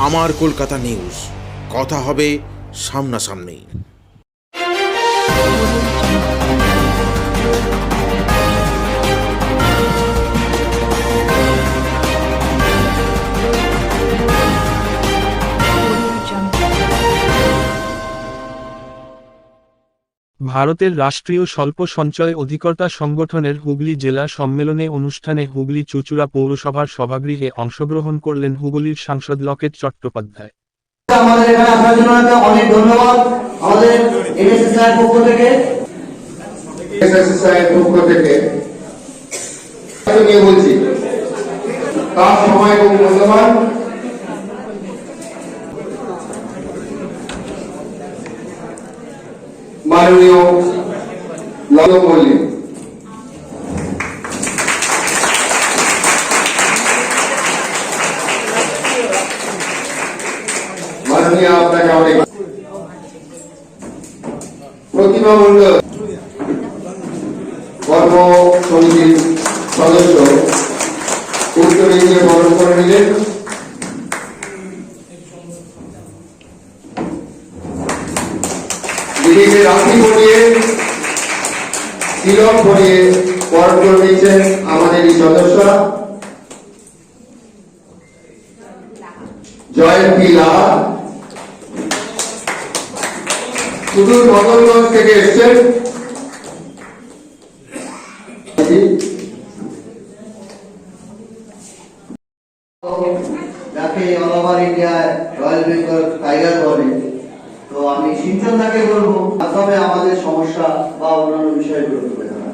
আমার কলকাতা নিউজ, কথা হবে সামনাসামনি। ভারতের রাষ্ট্রীয় স্বল্প সঞ্চয় অধিকর্তা সংগঠনের হুগলি জেলা সম্মেলনে অনুষ্ঠানে হুগলি চুঁচুড়া পৌরসভার সভাগৃহে অংশগ্রহণ করলেন হুগলির সাংসদ লকেট চট্টোপাধ্যায়। আমাদের এখানে আসার জন্য অনেক ধন্যবাদ। আমাদের এনএসএসআই পক্ষ থেকে নিয়ে বলছি, তার সময় খুব মূল্যবান। মাননীয় লালু মল্লিক, মাননীয় আপনাকে অনেক প্রতিমা মন্ডল কর্ম সমিতির সদস্য উত্তরে দিয়ে বরণ করে নিলেন। দিদিকে রাখি পরিয়ে তিলক পরিয়ে বরণ করে নিচ্ছেন আমাদের এই সদস্যরা। জয়ন্তী লাল সুদূর বদলগঞ্জ থেকে এসছেন। যাকে অল ওভার ইন্ডিয়ায় রয়্যাল বেঙ্গল টাইগার বলে, তো আমি সিঞ্চন দাকে বলবো তবে আমাদের সমস্যা বা অন্যান্য বিষয়গুলো তুলে ধরা।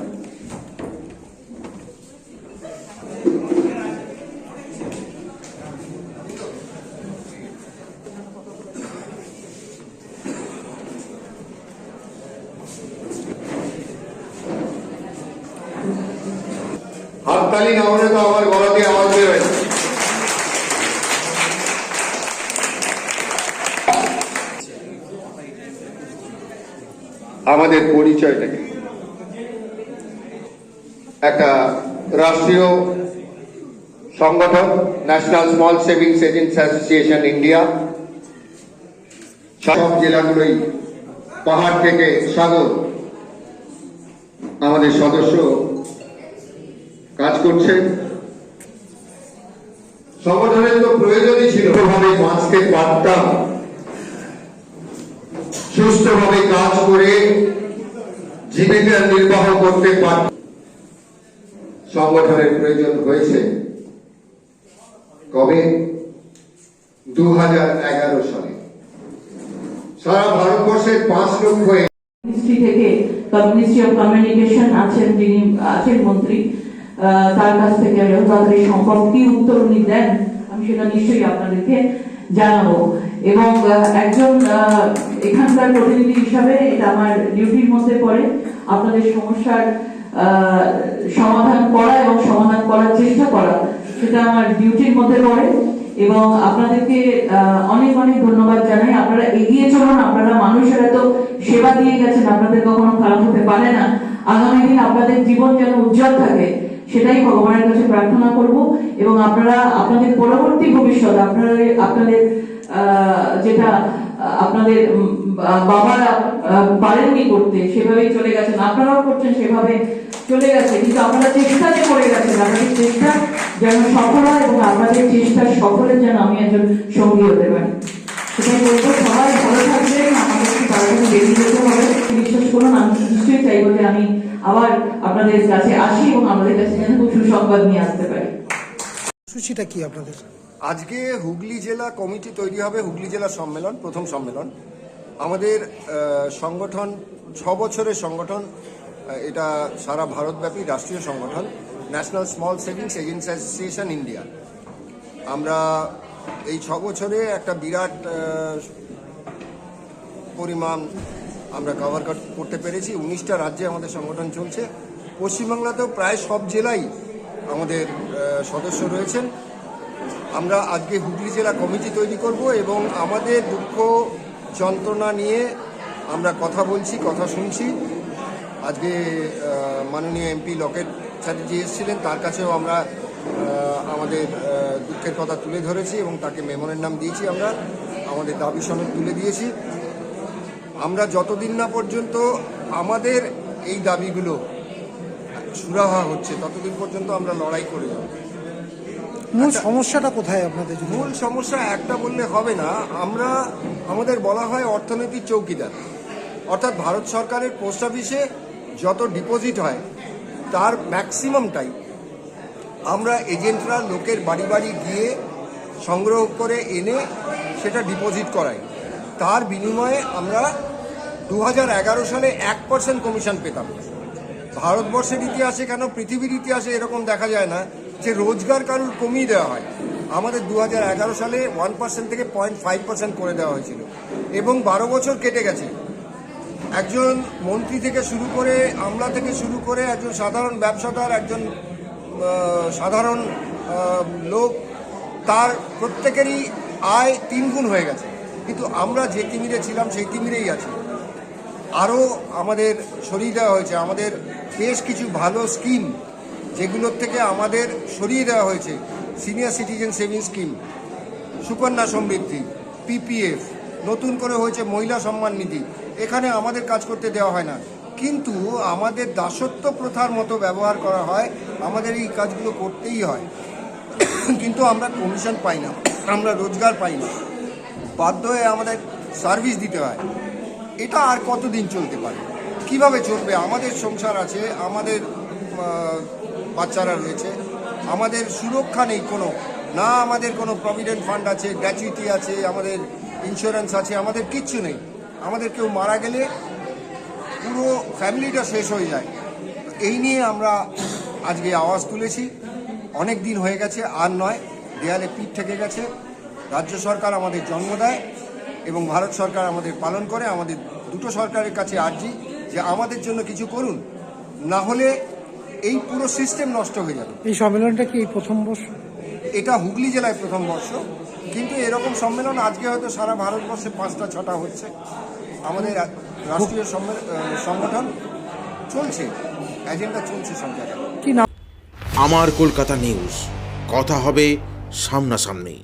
হাততালি না হলে তো আমার গলা দিয়ে আওয়াজ বেরোয়। আমাদের পরিচয়টাকে একটা রাষ্ট্রীয় সংগঠন national small savings agents association India, সব জেলাগুলোই পাহাড় থেকে সাগর আমাদের সদস্য কাজ করছে। সংগঠনের তো প্রয়োজনই ছিল ভাবে বাঁচতে পারতাম, সুস্থভাবে কাজ করে জীবিকা নির্বাহ করতে পারতাম। সংগঠনের প্রয়োজন হয়েছে কবে? 2011 সালে সারা ভারতবর্ষের 5 লক্ষ মিনিস্ট্রি থেকে মিনিস্ট্রি অফ কমিউনিকেশন আছেন, যিনি আছেন মন্ত্রী, তার কাছ থেকে তাড়াতাড়ি সম্ভব কি উত্তর উনি দেন আমি সেটা নিশ্চয়ই আপনাদেরকে জানাবো। এবং একজন এখানকার প্রতিনিধি হিসাবে এটা আমার ডিউটির মধ্যে পড়ে আপনাদের সমস্যার সমাধান করা এবং সমাধান করার চেষ্টা করা, সেটা আমার ডিউটির মধ্যে পড়ে। এবং আপনাদেরকে অনেক অনেক ধন্যবাদ জানাই। আপনারা এগিয়ে চলুন, আপনারা মানুষের এত সেবা দিয়ে গেছেন, আপনাদের কখনো খারাপ হতে পারে না। আগামী দিন আপনাদের জীবন যেন উজ্জ্বল থাকে সেটাই ভগবানের কাছে প্রার্থনা করব। এবং আপনারা আপনাদের পরবর্তী ভবিষ্যৎ আপনাদের যেটা আপনাদের বাবারা পারেননি করতে সেভাবেই চলে গেছেন, আপনারাও করছেন সেভাবে চলে গেছে, কিন্তু আপনারা চেষ্টা যে করে গেছেন, আপনাদের চেষ্টা যেন সফল হয় এবং আপনাদের চেষ্টার সফলের যেন আমি একজন সঙ্গী হতে পারি সেটাই বলবো। সবাই ভালো থাকবেন, আমাদের একটু তাড়াতাড়ি বেরিয়ে যেতে হবে। বিশ্বাস করুন, আমি নিশ্চয়ই চাইবো যে আমি আবার আপনাদের কাছে আসি এবং আমাদের কাছে যেন খুব সুসংবাদ নিয়ে আসতে পারি। সূচিটা কি আপনাদের? আজকে হুগলি জেলা কমিটি তৈরি হবে, হুগলি জেলা সম্মেলন, প্রথম সম্মেলন। আমাদের সংগঠন 6 বছরের সংগঠন, এটা সারা ভারতব্যাপী রাষ্ট্রীয় সংগঠন national small savings agents association India. আমরা এই 6 বছরে একটা বিরাট পরিমাণ আমরা কভার করতে পেরেছি। 19টা রাজ্যে আমাদের সংগঠন চলছে। পশ্চিমবাংলাতেও প্রায় সব জেলাই আমাদের সদস্য রয়েছেন। আমরা আজকে হুগলি জেলা কমিটি তৈরি করব এবং আমাদের দুঃখ যন্ত্রণা নিয়ে আমরা কথা বলছি, কথা শুনছি। আজকে মাননীয় এমপি লকেট চ্যাটার্জি এসেছিলেন, তার কাছেও আমরা আমাদের দুঃখের কথা তুলে ধরেছি এবং তাকে মেমোরেন্ডাম দিয়েছি। আমরা আমাদের দাবি সনদ তুলে দিয়েছি। আমরা যতদিন না পর্যন্ত আমাদের এই দাবিগুলো সুরাহা হচ্ছে ততদিন পর্যন্ত আমরা লড়াই করে যাব। মূল সমস্যাটা কোথায় আপনাদের জন্য? মূল সমস্যা একটা বললে হবে না, আমাদের বলা হয় অর্থনৈতিক চৌকিদার, অর্থাৎ ভারত সরকারের পোস্ট অফিসে যত ডিপোজিট হয় তার ম্যাক্সিমামটাই আমরা এজেন্টরা লোকের বাড়ি বাড়ি গিয়ে সংগ্রহ করে এনে সেটা ডিপোজিট করাই। তার বিনিময়ে আমরা 2011 সালে 1% কমিশন পেতাম। ভারতবর্ষের ইতিহাসে কেন পৃথিবীর ইতিহাসে এরকম দেখা যায় না যে রোজগার কারুর কমিয়ে দেওয়া হয়। আমাদের 2011 সালে 1% থেকে 0.5% করে দেওয়া হয়েছিল এবং 12 বছর কেটে গেছে। একজন মন্ত্রী থেকে শুরু করে, আমলা থেকে শুরু করে, একজন সাধারণ ব্যবসাদার, একজন সাধারণ লোক, তার প্রত্যেকেরই আয় 3 গুণ হয়ে গেছে, কিন্তু আমরা যে তিমিরে ছিলাম সেই তিমিরেই আছি। আরও আমাদের সরিয়ে দেওয়া হয়েছে, আমাদের বেশ কিছু ভালো স্কিম যেগুলোর থেকে আমাদের সরিয়ে দেওয়া হয়েছে। Senior citizen savings scheme, Sukanya Samriddhi, PPF, নতুন করে হয়েছে মহিলা সম্মান নিধি, এখানে আমাদের কাজ করতে দেওয়া হয় না, কিন্তু আমাদের দাসত্ব প্রথার মতো ব্যবহার করা হয়। আমাদের এই কাজগুলো করতেই হয়, কিন্তু আমরা কমিশন পাই না, আমরা রোজগার পাই না, বাধ্য হয়ে আমাদের সার্ভিস দিতে হয়। এটা আর কতদিন চলতে পারে? কিভাবে চলবে? আমাদের সংসার আছে, আমাদের বাচ্চারা রয়েছে, আমাদের সুরক্ষা নেই কোনো, না আমাদের কোনো প্রভিডেন্ট ফান্ড আছে, গ্র্যাচুইটি আছে, আমাদের ইন্স্যুরেন্স আছে, আমাদের কিচ্ছু নেই। আমাদের কেউ মারা গেলে পুরো ফ্যামিলিটা শেষ হয়ে যায়। এই নিয়ে আমরা আজকে আওয়াজ তুলেছি। অনেক দিন হয়ে গেছে, আর নয়, দেয়ালে পিঠ থেকে গেছে। রাজ্য সরকার আমাদের জন্ম দেয় এবং ভারত সরকার আমাদের পালন করে। আমাদের দুটো সরকারের কাছে আর্জি যে আমাদের জন্য কিছু করুন, না হলে এই পুরো সিস্টেম নষ্ট হয়ে যাবে। এই সম্মেলনটা কি এই প্রথম বর্ষ? এটা হুগলি জেলায় প্রথম বর্ষ, কিন্তু এরকম সম্মেলন আজকে হয়তো সারা ভারতবর্ষে 5টা 6টা হচ্ছে। আমাদের রাষ্ট্রীয় সংগঠন চলছে, এজেন্ডা চলছে সব জায়গায়। কি নাম? আমার কলকাতা নিউজ, কথা হবে সামনাসামনি।